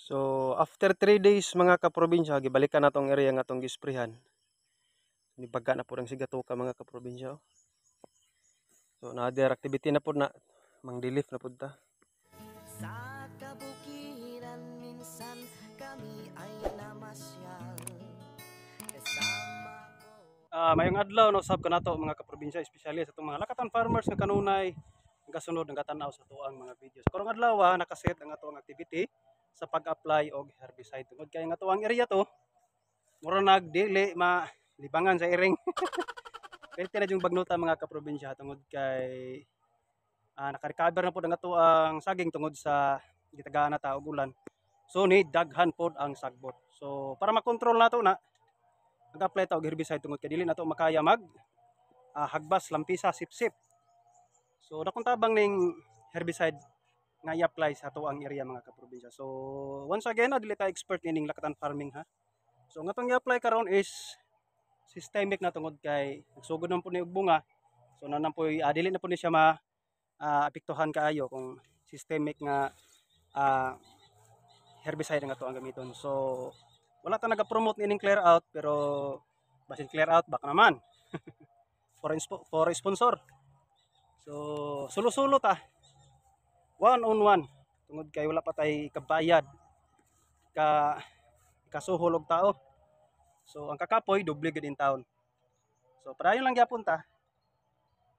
So after 3 days mga kaprobinsya, gibalikan na tong area nga tong gisprehan. Nibagka na po ng sigatuka mga kaprobinsya. So na-other activity na po na mang-delif na po ta. Sa kabukiran minsan kami ay namasyal kasama ko. Mayong adlaw no sab kanato mga kaprobinsya, especially sa itong mga lakatan farmers nga kanunay nagasunod nagatanaw sa tuang mga videos. Karong adlaw nakaset ang atong activity sa pag-apply og herbicide tungod kay nga tuang area to mura nagdili malibangan sa iring. Pero na yung bagnuta mga kaprobinsya tungod kay naka-recover na po ang atuang saging tungod sa gitagaan na ta og ulan. So ni daghan pod ang sagbot. So para makontrol nato na mag-apply ta og herbicide tungod kay dili nato makaya mag hagbas, lampisa, sipsip. So dakong tabang ning herbicide nga i-apply sa tuang area mga kaprobinsya. So once again, dili ta expert ning lakatan farming ha. So nga tong i-apply karon is systemic na tungod kay nagsugod na po ni og bunga. So nanam po dili na po ni siya apektuhan kaayo kung systemic nga herbicide nga to ang gamiton. So wala ta naga-promote ining clear out pero basin clear out baka naman for sponsor. So sulo-sulo ta. One on one tungod kay wala pa tay kabayad kasuhol og tao. So ang kakapoy doble gid in town. So padayon lang gyapon ta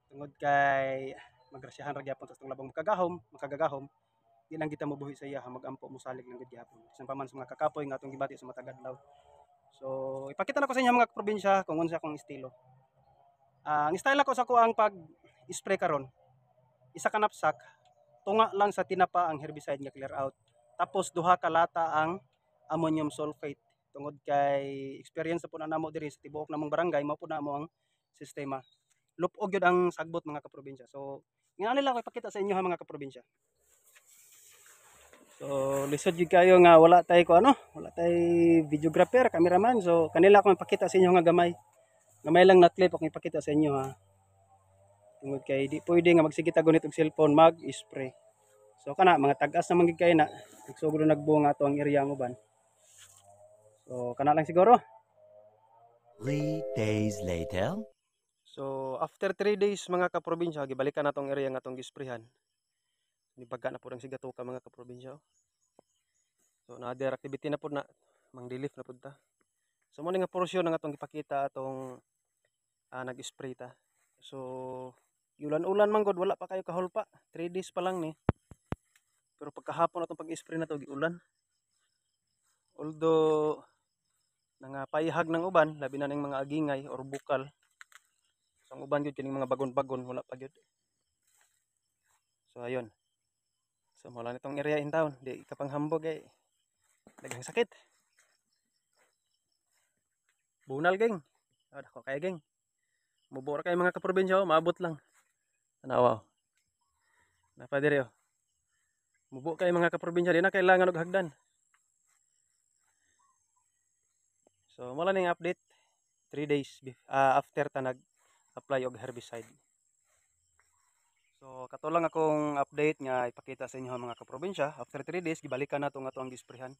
tungod kay magrasyahan ra gyapon sa tong labang makagagahom di lang kita mobuhi sa iya magampo mosalig lang gid gyapon bisan pa man sa mga kakapoy nga atong gibati sa matag adlaw. So ipakita na ko sa inyo mga probinsya kung unsa akong estilo. Ang style ko sa kuang pag-spray karon isa ka knapsack tunga lang sa tinapa ang herbicide nga clear out tapos duha ka lata ang ammonium sulfate tungod kay experience po na namo diri sa tibuok namong barangay mao po na mo ang sistema. Lupog yun ang sagbot mga kaprobinsya. So nga nila ko ipakita sa inyo ha mga kaprobinsya. So lisod yun kayo nga wala tay wala tay videographer, cameraman. So kanila ko ipakita sa inyo nga gamay. Gamay lang na clip akong ipakita sa inyo ha. Tungod kay di pwede nga magsigita gunit og cellphone mag-spray. So kana mga tag-as na manggid kay na nagsugod nagbunga ato ang area ang uban. So kana lang siguro. 3 days later. So after 3 days mga kaprobinsya, gibalikan na tong area nga tong gisprehan. Nibagka na po ng sigatuka mga kaprobinsya. So na-other activity na po na mang-delif na po ta. So mo nga porsyon nga atong gipakita atong nag-spray ta. So ulan-ulan man gud wala pa kayo kahulpa. 3 days pa lang ni. Pero pagkahapon atong pag-spray na to giulan. Although nangapayhag ng uban, labi na ning mga agingay or bukal. So ang uban gyud kining mga bagon-bagon wala pa gyud. So ayun. So mula nitong area in town, di ka pang hambog daghang sakit. Bunal geng. Dako kay geng. Mubura kay mga kaprobinsya maabot lang. Tanawa. Napa diri oh. Mubo kay mga kaprobinsya di na kailangan og hagdan. So mula ning update 3 days after ta nag-apply og herbicide. So kato lang akong update nga ipakita sa inyo mga kaprobinsya. After 3 days gibalikan na to nga tuang gisprehan.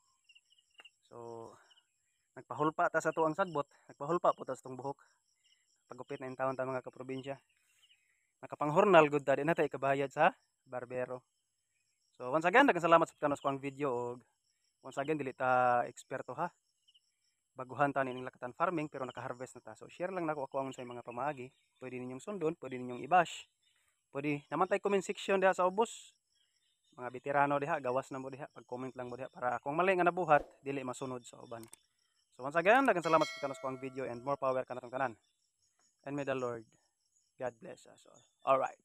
So nagpahulpa ta sa tuang sagbot, nagpahulpa po ta sa tong buhok. Pagupit na in taon ta mga kaprobinsya. Nakapanghornal gud ta di na tay kabayad sa barbero. So once again daghang salamat sa pagtanos ko ang video og once again dili ta eksperto ha. Baguhan ta ning lakatan farming pero naka-harvest na ta. So share lang nako ako ang sa mga pamaagi. Pwede ninyong sundon, pwede ninyong i-bash. Pwede naman tay comment section diha sa ubos. Mga veterano diha, gawas na mo diha, pag-comment lang mo diha para kung mali nga nabuhat, dili masunod sa uban. So once again, daghang salamat sa pagtanos ko ang video and more power kanatong tanan. And may the Lord God bless us all. All right.